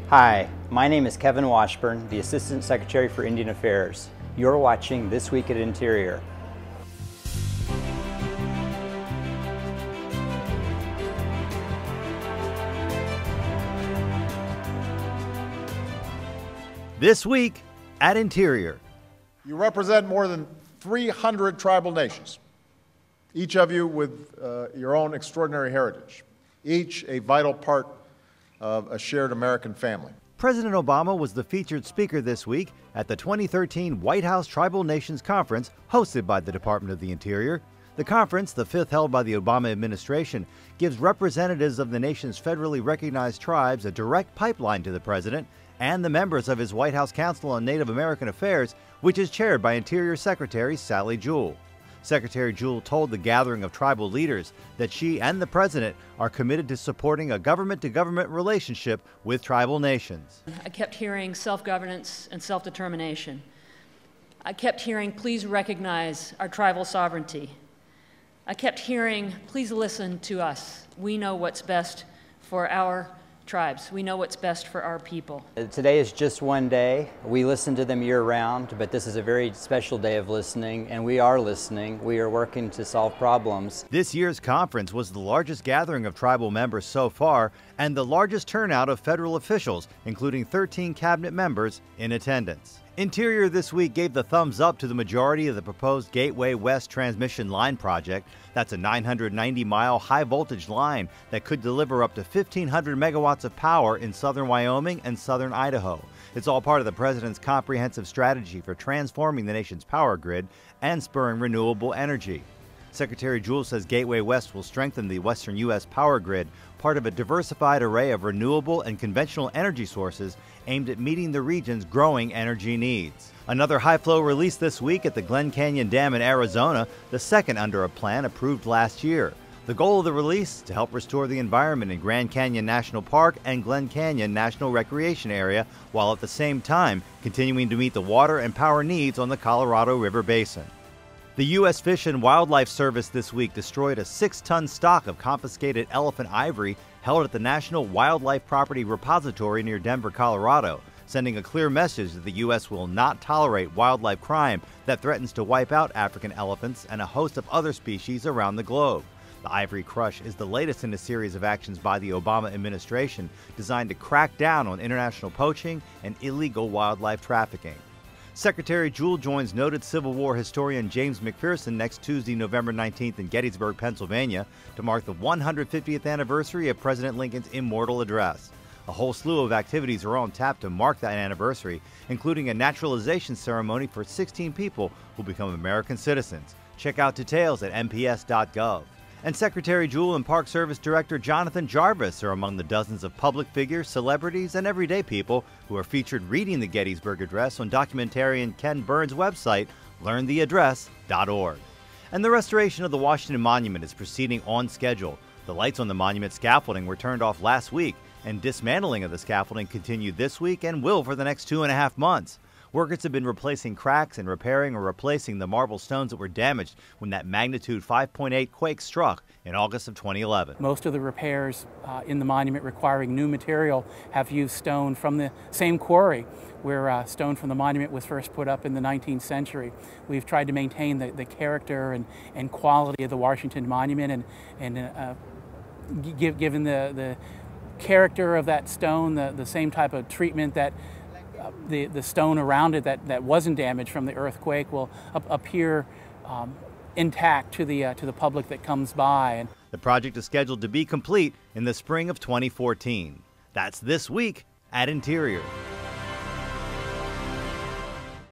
Hi, my name is Kevin Washburn, the Assistant Secretary for Indian Affairs. You're watching This Week at Interior. This week at Interior. You represent more than 300 tribal nations, each of you with your own extraordinary heritage, each a vital part of a shared American family. President Obama was the featured speaker this week at the 2013 White House Tribal Nations Conference hosted by the Department of the Interior. The conference, the fifth held by the Obama administration, gives representatives of the nation's federally recognized tribes a direct pipeline to the president and the members of his White House Council on Native American Affairs, which is chaired by Interior Secretary Sally Jewell. Secretary Jewell told the gathering of tribal leaders that she and the president are committed to supporting a government-to-government relationship with tribal nations. I kept hearing self-governance and self-determination. I kept hearing, please recognize our tribal sovereignty. I kept hearing, please listen to us. We know what's best for our tribes. We know what's best for our people. Today is just one day. We listen to them year-round, but this is a very special day of listening, and we are listening. We are working to solve problems. This year's conference was the largest gathering of tribal members so far and the largest turnout of federal officials, including 13 cabinet members, in attendance. Interior this week gave the thumbs up to the majority of the proposed Gateway West transmission line project. That's a 990-mile high-voltage line that could deliver up to 1,500 megawatts of power in southern Wyoming and southern Idaho. It's all part of the president's comprehensive strategy for transforming the nation's power grid and spurring renewable energy. Secretary Jewell says Gateway West will strengthen the western U.S. power grid, part of a diversified array of renewable and conventional energy sources aimed at meeting the region's growing energy needs. Another high-flow release this week at the Glen Canyon Dam in Arizona, the second under a plan approved last year. The goal of the release, to help restore the environment in Grand Canyon National Park and Glen Canyon National Recreation Area, while at the same time continuing to meet the water and power needs on the Colorado River Basin. The U.S. Fish and Wildlife Service this week destroyed a 6-ton stock of confiscated elephant ivory held at the National Wildlife Property Repository near Denver, Colorado, sending a clear message that the U.S. will not tolerate wildlife crime that threatens to wipe out African elephants and a host of other species around the globe. The Ivory Crush is the latest in a series of actions by the Obama administration designed to crack down on international poaching and illegal wildlife trafficking. Secretary Jewell joins noted Civil War historian James McPherson next Tuesday, November 19th in Gettysburg, Pennsylvania, to mark the 150th anniversary of President Lincoln's immortal address. A whole slew of activities are on tap to mark that anniversary, including a naturalization ceremony for 16 people who become American citizens. Check out details at mps.gov. And Secretary Jewell and Park Service Director Jonathan Jarvis are among the dozens of public figures, celebrities, and everyday people who are featured reading the Gettysburg Address on documentarian Ken Burns' website, learntheaddress.org. And the restoration of the Washington Monument is proceeding on schedule. The lights on the monument scaffolding were turned off last week, and dismantling of the scaffolding continued this week and will for the next 2.5 months. Workers have been replacing cracks and repairing or replacing the marble stones that were damaged when that magnitude 5.8 quake struck in August of 2011. Most of the repairs in the monument requiring new material have used stone from the same quarry where stone from the monument was first put up in the 19th century. We've tried to maintain the character and quality of the Washington Monument and given the character of that stone, the same type of treatment that the stone around it that wasn't damaged from the earthquake will appear intact to the public that comes by. And the project is scheduled to be complete in the spring of 2014. That's This Week at Interior.